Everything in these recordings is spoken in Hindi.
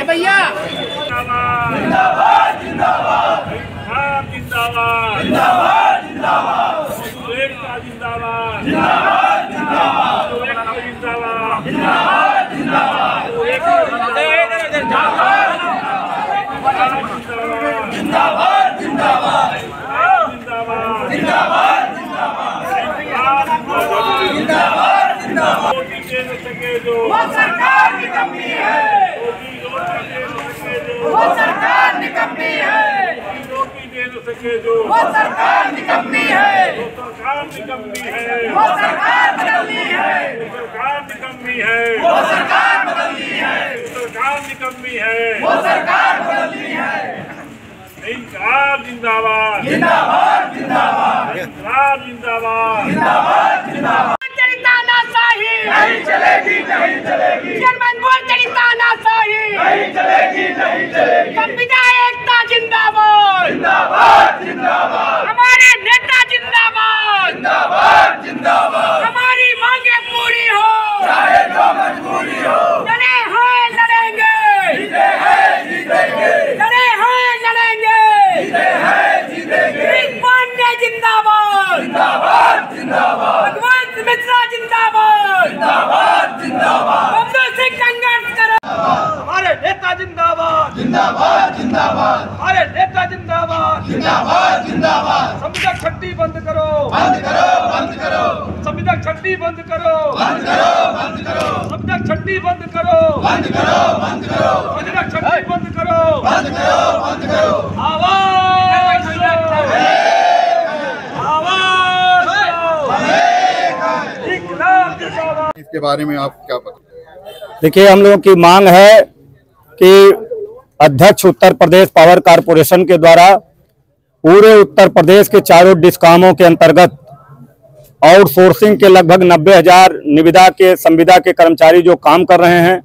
भैया जिंदाबाद जिंदाबाद जिंदाबाद जिंदाबाद जिंदाबाद जिंदाबाद जिंदाबाद जिंदाबाद जिंदाबाद जिंदाबाद जिंदाबाद जिंदाबाद वो सरकार निकम्मी है, वो सरकार निकम्मी है, वो सरकार निकम्मी है, वो सरकार बदलनी है, सरकार निकम्मी है, वो सरकार बदलनी है, सरकार निकम्मी है, वो सरकार बदलनी है। इंकलाब जिंदाबाद जिंदाबाद जिंदाबाद इंकलाब जिंदाबाद जिंदाबाद जिंदाबाद तानाशाही नहीं चलेगी नहीं चलेगी, चेयरमैन बोर्ड तेरी तानाशाही नहीं चलेगी नहीं चलेगी, संविदा एकता जिंदाबाद जिंदाबाद जिंदाबाद हमारे नेता जिंदाबाद जिंदाबाद जिंदाबाद हमारी मांगे पूरी हो, चाहे जो मजबूरी हो, लड़े हैं लड़ेंगे, जीते हैं जीतेंगे, लड़े हैं लड़ेंगे, जीते हैं जीतेंगे, पांडे जिंदाबाद, जिंदाबाद जिंदाबाद भगवंत मिश्रा जिंदाबाद, जिंदाबाद जिंदाबाद अब्दुल सिंह कंगन हमारे नेता जिंदाबाद, जिंदाबाद जिंदाबाद हमारे नेता जिंदाबाद, जिंदाबाद जिंदाबाद संविदा छट्टी बंद करो, बंद करो बंद करो संविदा छट्टी बंद करो, बंद करो बंद करो संविदा छट्टी बंद करो, बंद करो बंद करो संविदा छट्टी बंद करो, बंद करो बंद करो आवाज दो, आवाज दो, इंकलाब जिंदाबाद। इसके बारे में आप क्या बताएं? देखिए, हम लोगों की मांग है कि अध्यक्ष उत्तर प्रदेश पावर कारपोरेशन के द्वारा पूरे उत्तर प्रदेश के चारों डिस्कामों के अंतर्गत आउटसोर्सिंग के लगभग 90,000 निविदा के संविदा के कर्मचारी जो काम कर रहे हैं,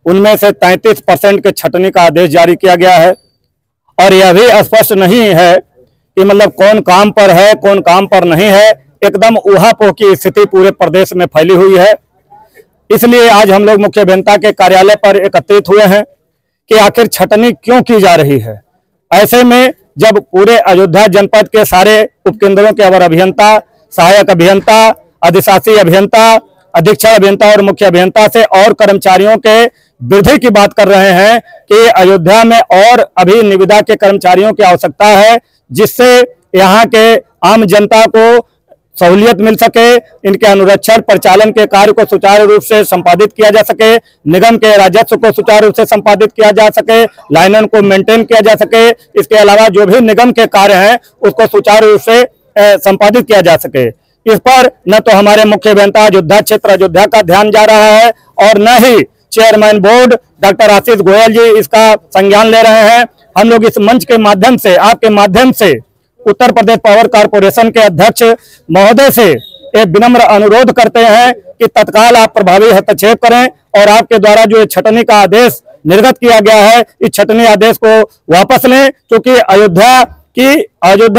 उनमें से 33% के छटनी का आदेश जारी किया गया है। और यह भी स्पष्ट नहीं है कि मतलब कौन काम पर है कौन काम पर नहीं है, एकदम ऊहापोह की स्थिति पूरे प्रदेश में फैली हुई है। इसलिए आज हम लोग मुख्य अभियंता के कार्यालय पर एकत्रित हुए हैं कि आखिर छटनी क्यों की जा रही है। ऐसे में जब पूरे अयोध्या जनपद के सारे उपकेंद्रों के अवर अभियंता, सहायक अभियंता, अधिशासी अभियंता, अधीक्षण अभियंता और मुख्य अभियंता से और कर्मचारियों के वृद्धि की बात कर रहे हैं कि अयोध्या में और अभी निविदा के कर्मचारियों की आवश्यकता है, जिससे यहाँ के आम जनता को सहूलियत मिल सके, इनके अनुरक्षण परिचालन के कार्य को सुचारू रूप से संपादित किया जा सके, निगम के राजस्व को सुचारू रूप से संपादित किया जा सके, लाइनन को मेंटेन किया जा सके। इसके अलावा जो भी निगम के कार्य हैं उसको सुचारू रूप से संपादित किया जा सके। इस पर न तो हमारे मुख्य अभियंता अयोध्या क्षेत्र अयोध्या का ध्यान जा रहा है और न ही chairman board doctor Ashish Goyal जी इसका संज्ञान ले रहे हैं। हम लोग इस मंच के माध्यम से, आपके माध्यम से उत्तर प्रदेश पावर कारपोरेशन के अध्यक्ष महोदय से एक विनम्र अनुरोध करते हैं कि तत्काल आप प्रभावी हस्तक्षेप करें और आपके द्वारा जो छटनी का आदेश निर्गत किया गया है, इस छटनी आदेश को वापस लें, क्योंकि अयोध्या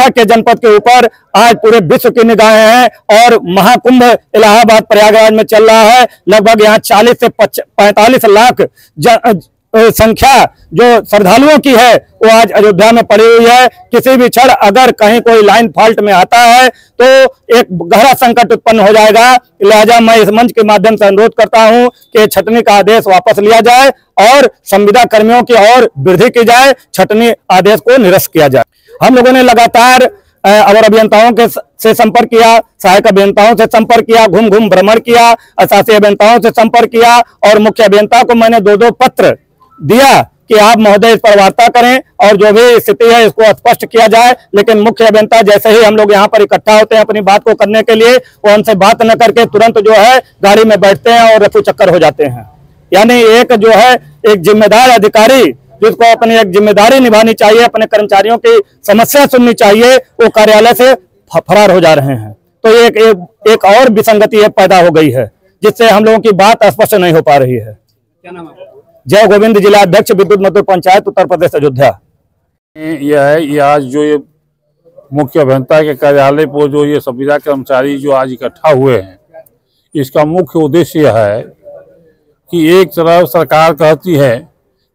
के जनपद के ऊपर आज पूरे विश्व की निगाहें हैं और महाकुंभ इलाहाबाद प्रयागराज में चल रहा है। लगभग यहाँ 40 से 45 लाख संख्या जो श्रद्धालुओं की है वो आज अयोध्या में पड़ी हुई है। किसी भी क्षण अगर कहीं कोई लाइन फॉल्ट में आता है तो एक गहरा संकट उत्पन्न हो जाएगा। लिहाजा मैं इस मंच के माध्यम से अनुरोध करता हूं कि छटनी का आदेश वापस लिया जाए और संविदा कर्मियों की और वृद्धि की जाए, छटनी आदेश को निरस्त किया जाए। हम लोगों ने लगातार अवर अभियंताओं के से संपर्क किया, सहायक अभियंताओं से संपर्क किया, घूम भ्रमण किया, अशासी अभियंताओं से संपर्क किया और मुख्य अभियंता को मैंने 2-2 पत्र दिया कि आप महोदय इस पर वार्ता करें और जो भी स्थिति है इसको स्पष्ट किया जाए। लेकिन मुख्य अभियंता जैसे ही हम लोग यहाँ पर इकट्ठा होते हैं अपनी बात को करने के लिए, वो हमसे बात न करके तुरंत जो है गाड़ी में बैठते हैं और रफू चक्कर हो जाते हैं। यानी एक जो है एक जिम्मेदार अधिकारी जिसको अपनी एक जिम्मेदारी निभानी चाहिए, अपने कर्मचारियों की समस्या सुननी चाहिए, वो कार्यालय से फरार हो जा रहे हैं। तो एक और विसंगति पैदा हो गई है जिससे हम लोगों की बात स्पष्ट नहीं हो पा रही है। क्या नाम है? जय गोविंद, जिला अध्यक्ष विद्युत मजदूर पंचायत उत्तर प्रदेश अयोध्या। यह है, ये आज जो ये मुख्य अभियंता के कार्यालय पर जो ये संविदा कर्मचारी जो आज इकट्ठा हुए हैं, इसका मुख्य उद्देश्य यह है कि एक तरफ सरकार कहती है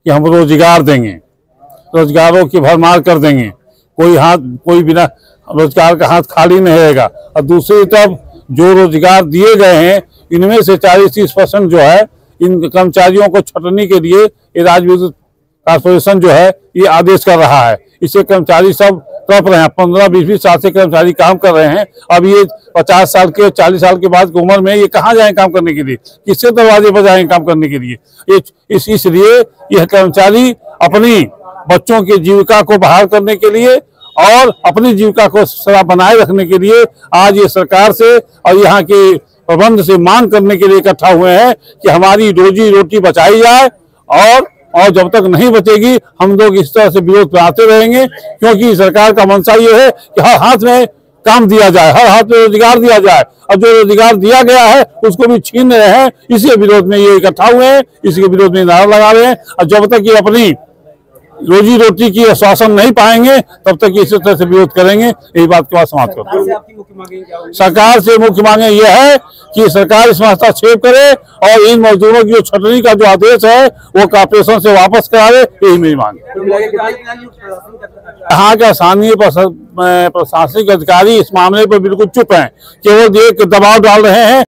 कि हम रोजगार देंगे, रोजगारों की भरमार कर देंगे, कोई बिना रोजगार का हाथ खाली नहीं रहेगा, और दूसरी तरफ जो रोजगार दिए गए हैं इनमें से 40-30% जो है इन कर्मचारियों को छटने के लिए ये राज्य विद्युत कॉर्पोरेशन जो है ये आदेश कर रहा है। इससे कर्मचारी सब तड़प रहे हैं। 15-20 साल से कर्मचारी काम कर रहे हैं। अब ये 50 साल के 40 साल के बाद की उम्र में ये कहाँ जाएं काम करने के लिए, किससे दरवाजे पर जाएं काम करने के लिए। इसलिए यह कर्मचारी अपनी बच्चों की जीविका को बहाल करने के लिए और अपनी जीविका को सदा बनाए रखने के लिए आज ये सरकार से और यहाँ के प्रबंध से मांग करने के लिए इकट्ठा हुए हैं कि हमारी रोजी रोटी बचाई जाए, और जब तक नहीं बचेगी हम लोग इस तरह से विरोध पे आते रहेंगे, क्योंकि सरकार का मंशा ये है कि हर हाथ में काम दिया जाए, हर हाथ में रोजगार दिया जाए, और जो रोजगार दिया गया है उसको भी छीन रहे हैं। इसी विरोध में ये इकट्ठा हुए हैं, इसी के विरोध में नारा लगा रहे हैं, और जब तक ये अपनी रोजी रोटी की आश्वासन नहीं पाएंगे तब तक इसी तरह से विरोध करेंगे। यही बात के बाद समाप्त करते हैं। सरकार से मुख्य मांगे यह है कि सरकार इसमें हस्तक्षेप करे और इन मजदूरों की जो छटनी का जो आदेश है वो कॉर्पोरेशन से वापस करावे, यही मेरी मांग है। यहाँ के स्थानीय प्रशासनिक अधिकारी इस मामले पर बिल्कुल चुप हैं, केवल एक दबाव डाल रहे हैं